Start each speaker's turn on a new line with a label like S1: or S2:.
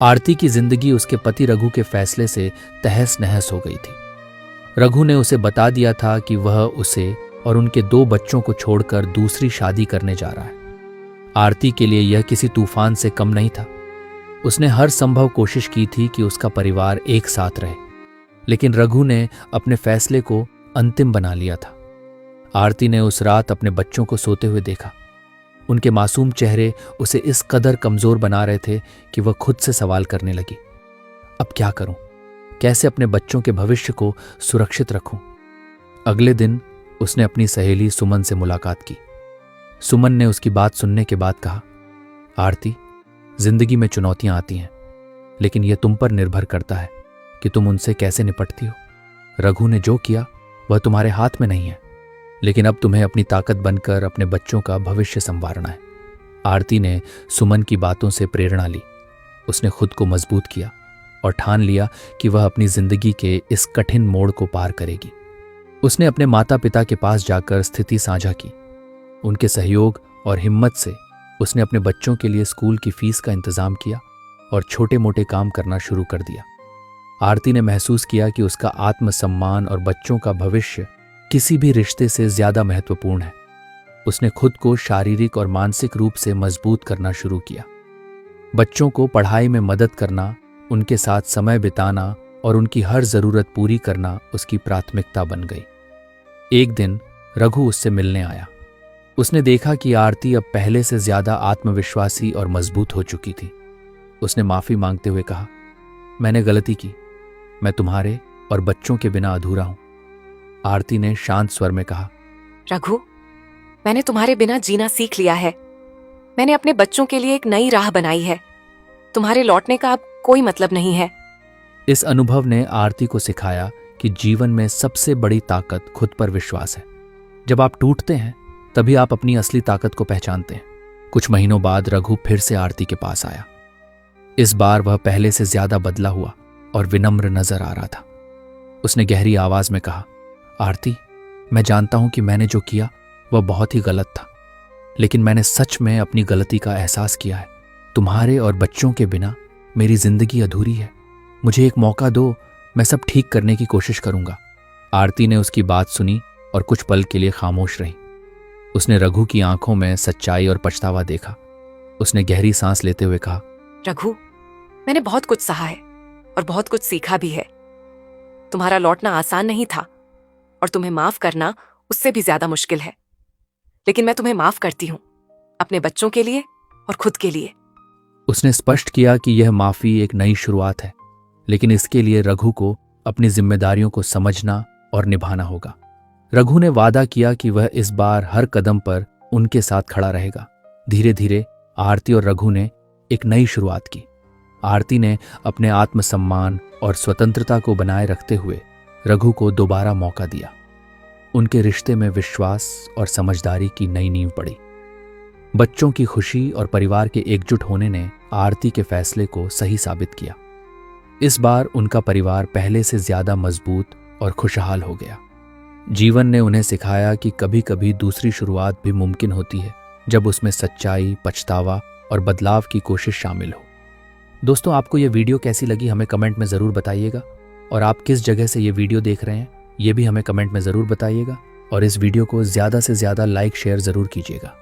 S1: आरती की जिंदगी उसके पति रघु के फैसले से तहस नहस हो गई थी। रघु ने उसे बता दिया था कि वह उसे और उनके 2 बच्चों को छोड़कर दूसरी शादी करने जा रहा है। आरती के लिए यह किसी तूफान से कम नहीं था। उसने हर संभव कोशिश की थी कि उसका परिवार एक साथ रहे, लेकिन रघु ने अपने फैसले को अंतिम बना लिया था। आरती ने उस रात अपने बच्चों को सोते हुए देखा। उनके मासूम चेहरे उसे इस कदर कमजोर बना रहे थे कि वह खुद से सवाल करने लगी, अब क्या करूं? कैसे अपने बच्चों के भविष्य को सुरक्षित रखूं? अगले दिन उसने अपनी सहेली सुमन से मुलाकात की। सुमन ने उसकी बात सुनने के बाद कहा, आरती, जिंदगी में चुनौतियां आती हैं, लेकिन यह तुम पर निर्भर करता है कि तुम उनसे कैसे निपटती हो। रघु ने जो किया वह तुम्हारे हाथ में नहीं है, लेकिन अब तुम्हें अपनी ताकत बनकर अपने बच्चों का भविष्य संवारना है। आरती ने सुमन की बातों से प्रेरणा ली। उसने खुद को मजबूत किया और ठान लिया कि वह अपनी जिंदगी के इस कठिन मोड़ को पार करेगी। उसने अपने माता पिता के पास जाकर स्थिति साझा की। उनके सहयोग और हिम्मत से उसने अपने बच्चों के लिए स्कूल की फीस का इंतजाम किया और छोटे मोटे काम करना शुरू कर दिया। आरती ने महसूस किया कि उसका आत्मसम्मान और बच्चों का भविष्य किसी भी रिश्ते से ज्यादा महत्वपूर्ण है। उसने खुद को शारीरिक और मानसिक रूप से मजबूत करना शुरू किया। बच्चों को पढ़ाई में मदद करना, उनके साथ समय बिताना और उनकी हर जरूरत पूरी करना उसकी प्राथमिकता बन गई। एक दिन रघु उससे मिलने आया। उसने देखा कि आरती अब पहले से ज्यादा आत्मविश्वासी और मजबूत हो चुकी थी। उसने माफी मांगते हुए कहा, मैंने गलती की, मैं तुम्हारे और बच्चों के बिना अधूरा हूं। आरती ने शांत स्वर में कहा,
S2: रघु, मैंने तुम्हारे बिना जीना सीख लिया है। मैंने अपने बच्चों के लिए एक नई राह बनाई है। तुम्हारे लौटने का अब कोई मतलब नहीं है।
S1: इस अनुभव ने आरती को सिखाया कि जीवन में सबसे बड़ी ताकत खुद पर विश्वास है। जब आप टूटते हैं तभी आप अपनी असली ताकत को पहचानते हैं। कुछ महीनों बाद रघु फिर से आरती के पास आया। इस बार वह पहले से ज्यादा बदला हुआ और विनम्र नजर आ रहा था। उसने गहरी आवाज में कहा, आरती, मैं जानता हूं कि मैंने जो किया वह बहुत ही गलत था, लेकिन मैंने सच में अपनी गलती का एहसास किया है। तुम्हारे और बच्चों के बिना मेरी जिंदगी अधूरी है। मुझे एक मौका दो, मैं सब ठीक करने की कोशिश करूंगा। आरती ने उसकी बात सुनी और कुछ पल के लिए खामोश रही। उसने रघु की आंखों में सच्चाई और पछतावा देखा। उसने गहरी सांस लेते हुए कहा,
S2: रघु, मैंने बहुत कुछ सहा है और बहुत कुछ सीखा भी है। तुम्हारा लौटना आसान नहीं था और तुम्हें माफ करना उससे भी ज्यादा मुश्किल है, लेकिन मैं तुम्हें माफ करती हूं, अपने बच्चों के लिए और खुद के लिए।
S1: उसने स्पष्ट किया कि यह माफी एक नई शुरुआत है, लेकिन इसके लिए रघु को अपनी जिम्मेदारियों को समझना और निभाना होगा। रघु ने वादा किया कि वह इस बार हर कदम पर उनके साथ खड़ा रहेगा। धीरे धीरे आरती और रघु ने एक नई शुरुआत की। आरती ने अपने आत्मसम्मान और स्वतंत्रता को बनाए रखते हुए रघु को दोबारा मौका दिया। उनके रिश्ते में विश्वास और समझदारी की नई नींव पड़ी। बच्चों की खुशी और परिवार के एकजुट होने ने आरती के फैसले को सही साबित किया। इस बार उनका परिवार पहले से ज्यादा मजबूत और खुशहाल हो गया। जीवन ने उन्हें सिखाया कि कभी कभी दूसरी शुरुआत भी मुमकिन होती है, जब उसमें सच्चाई, पछतावा और बदलाव की कोशिश शामिल हो। दोस्तों, आपको यह वीडियो कैसी लगी हमें कमेंट में ज़रूर बताइएगा, और आप किस जगह से ये वीडियो देख रहे हैं ये भी हमें कमेंट में ज़रूर बताइएगा, और इस वीडियो को ज़्यादा से ज़्यादा लाइक शेयर ज़रूर कीजिएगा।